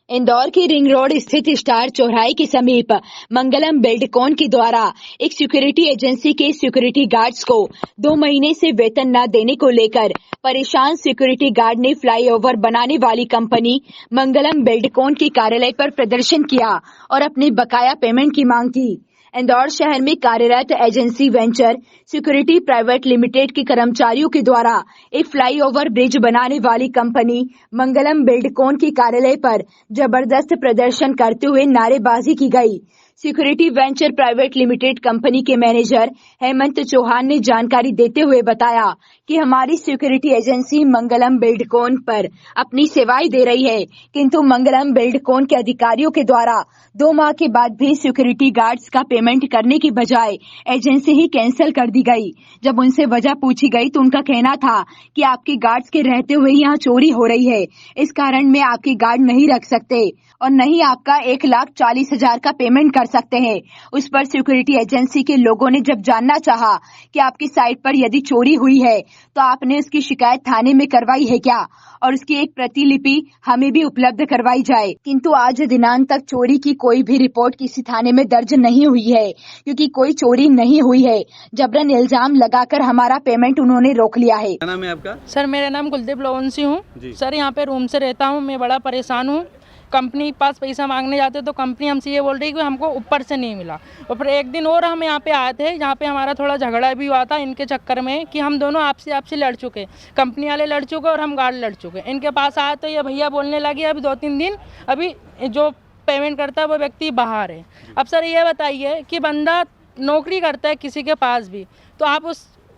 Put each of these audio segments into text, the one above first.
इंदौर के ring road स्थित star चौराहे के समीप मंगलम बिल्डकॉन के द्वारा एक सिक्योरिटी एजेंसी के सिक्योरिटी गार्ड्स को 2 महीने से वेतन न देने को लेकर परेशान सिक्योरिटी गार्ड ने फ्लाईओवर बनाने वाली कंपनी मंगलम बिल्डकॉन के कार्यालय पर प्रदर्शन किया और अपनी बकाया पेमेंट की मांग की। इंदौर शहर में कार्यरत agency venture security private limited के कर्मचारियों के द्वारा एक फ्लाईओवर ब्रिज बनाने वाली कंपनी मंगलम बिल्डकॉन के कार्यालय पर जबरदस्त प्रदर्शन करते हुए नारेबाजी की गई। Security venture private limited company के मैनेजर हेमंत चौहान ने जानकारी देते हुए बताया कि हमारी सिक्योरिटी एजेंसी मंगलम बिल्डकॉन पर अपनी सेवाएं दे रही है, किंतु मंगलम बिल्डकॉन के अधिकारियों के द्वारा 2 माह के बाद भी सिक्योरिटी गार्ड्स का पेमेंट करने की बजाय एजेंसी ही कैंसिल कर दी गई। जब उनसे वजह पूछी गई तो उनका कहना था कि आपके गार्ड्स के रहते हुए यहाँ चोरी हो रही है, इस कारण में आपके गार्ड नहीं रख सकते और नहीं आपका 1,40,000 का पेमेंट कर सकते हैं। उस पर सिक्योरिटी एजेंसी के लोगों ने जब जानना चाहा कि आपकी साइट पर यदि चोरी हुई है तो आपने उसकी शिकायत थाने में करवाई है क्या और उसकी एक प्रतिलिपि हमें भी उपलब्ध करवाई जाए, किंतु आज दिनांक तक चोरी की कोई भी रिपोर्ट किसी थाने में दर्ज नहीं हुई है, क्योंकि कोई चोरी नहीं हुई है। जबरन इल्जाम लगाकर हमारा पेमेंट उन्होंने रोक लिया है। क्या नाम है आपका? सर मेरा नाम कुलदीप लोवंशी हूँ। सर यहाँ पे रूम से रहता हूँ, मैं बड़ा परेशान हूँ। कंपनी पास पैसा मांगने जाते तो कंपनी हमसे ये बोल रही है कि हमको ऊपर से नहीं मिला। और फिर एक दिन और हम यहाँ पे आए थे, यहाँ पे हमारा थोड़ा झगड़ा भी हुआ था इनके चक्कर में कि हम दोनों आपसे लड़ चुके, कंपनी वाले लड़ चुके और हम गार्ड लड़ चुके। इनके पास आए तो ये भैया बोलने लगे अभी 2-3 दिन अभी जो पेमेंट करता है वो व्यक्ति बाहर है। अब सर ये बताइए कि बंदा नौकरी करता है किसी के पास भी, तो आप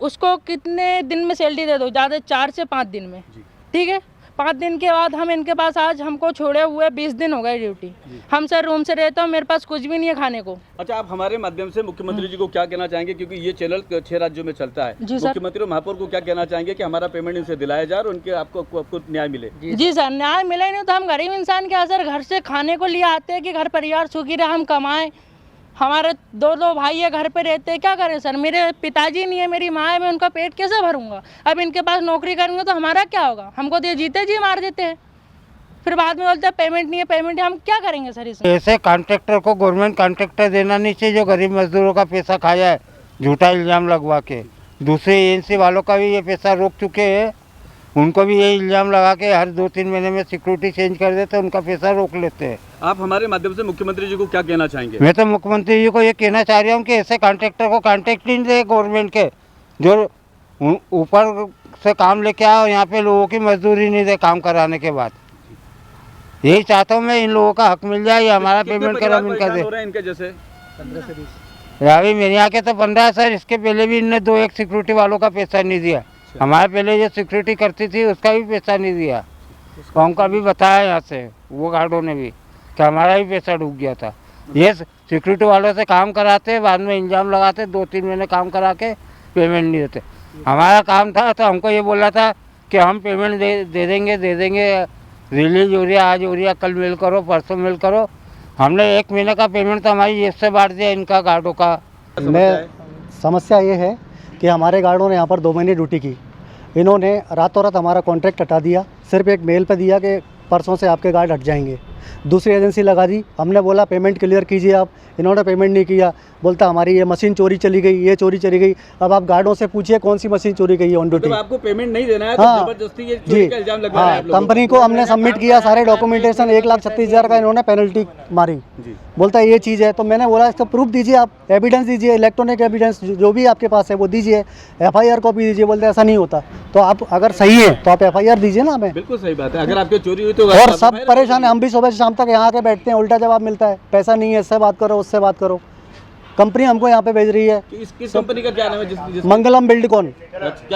उसको कितने दिन में सैलरी दे दो? ज़्यादा 4 से 5 दिन में, ठीक है। 5 दिन के बाद हम इनके पास आज हमको छोड़े हुए 20 दिन हो गए ड्यूटी। हम सर रूम से रहता हूँ, मेरे पास कुछ भी नहीं है खाने को। अच्छा, आप हमारे माध्यम से मुख्यमंत्री जी को क्या कहना चाहेंगे, क्योंकि ये चैनल 6 राज्यों में चलता है? मुख्यमंत्री और महापौर को क्या कहना चाहेंगे कि हमारा पेमेंट इनसे दिलाया जाए और उनके आपको न्याय मिले? जी सर, न्याय मिले नहीं तो हम गरीब इंसान क्या सर, घर से खाने को लिए आते हैं कि घर परिवार सुखी रहे, हम कमाएं। हमारे 2 भाई है घर पे रहते हैं, क्या करें सर? मेरे पिताजी नहीं है, मेरी माँ है, मैं उनका पेट कैसे भरूंगा? अब इनके पास नौकरी करेंगे तो हमारा क्या होगा? हमको तो जीते जी मार देते हैं, फिर बाद में बोलते हैं पेमेंट नहीं है, पेमेंट है। हम क्या करेंगे सर इसमें? ऐसे कॉन्ट्रैक्टर को गवर्नमेंट कॉन्ट्रैक्टर देना नहीं चाहिए जो गरीब मजदूरों का पैसा खाया है झूठा इल्ज़ाम लगवा के। दूसरे एजेंसी वालों का भी ये पैसा रोक चुके हैं, उनको भी ये इल्ज़ाम लगा के हर 2-3 महीने में सिक्योरिटी चेंज कर देते, उनका पैसा रोक लेते हैं। आप हमारे माध्यम से मुख्यमंत्री जी को क्या कहना चाहेंगे? मैं तो मुख्यमंत्री जी को ये कहना चाह रहा हूँ कि ऐसे कॉन्ट्रैक्टर को कॉन्ट्रैक्ट नहीं दे गवर्नमेंट के, जो ऊपर से काम लेके आए और यहाँ पे लोगों की मजदूरी नहीं दे काम कराने के बाद। यही चाहता हूँ मैं, इन लोगों का हक मिल जाए, हमारा पेमेंट करा इनका दे। इनके जैसे 15 से 20 अभी मेरे यहाँ के तो 15 सर, इसके पहले भी इनने 2-1 सिक्योरिटी वालों का पैसा नहीं दिया। हमारे पहले जो सिक्योरिटी करती थी उसका भी पैसा नहीं दिया, उनका भी बताया यहाँ से वो गार्डों ने भी कि हमारा भी पैसा डूब गया था। ये सिक्योरिटी वालों से काम कराते, बाद में इल्ज़ाम लगाते, 2-3 महीने काम करा के पेमेंट नहीं देते। हमारा काम था तो हमको ये बोला था कि हम पेमेंट दे देंगे, रिलीज हो रही है, आज हो रही है, कल मेल करो, परसों मेल करो। हमने 1 महीने का पेमेंट तो हमारी जेब से बांट दिया इनका गार्डों का। समस्या ये है कि हमारे गार्डों ने यहाँ पर 2 महीने ड्यूटी की, इन्होंने रातों रात हमारा कॉन्ट्रैक्ट हटा दिया। सिर्फ एक मेल पे दिया कि परसों से आपके गार्ड हट जाएंगे। दूसरी एजेंसी लगा दी, हमने बोला पेमेंट क्लियर कीजिए आप, इन्होंने पेमेंट नहीं किया। बोलता हमारी ये मशीन चोरी चली गई, ये चोरी चली गई। अब आप गार्डों से पूछिए कौन सी मशीन चोरी गई है ऑन ड्यूटी। तो आपको पेमेंट नहीं देना है तो हाँ, जबरदस्ती ये चोरी का इल्जाम लगा रहे हैं आप लोगों कंपनी को हमने सबमिट किया सारे डॉक्यूमेंटेशन, 1,36,000 का इन्होंने पेनल्टी मारी। बोलता है ये चीज़ है, तो मैंने बोला इसका प्रूफ दीजिए, आप एविडेंस दीजिए, इलेक्ट्रॉनिक एविडेंस जो भी आपके पास है वो दीजिए, FIR कॉपी दीजिए। बोलते ऐसा नहीं होता, तो आप अगर सही है तो आप FIR दीजिए ना हमें। बिल्कुल सही बात है, अगर आपकी चोरी हुई तो। और सब परेशान है, हम भी सुबह से शाम तक यहाँ के बैठते हैं, उल्टा जवाब मिलता है, पैसा नहीं है, इससे बात करो, उससे बात करो। कंपनी हमको यहाँ पे भेज रही है। किस कंपनी का क्या नाम है? मंगलम बिल्डकॉन।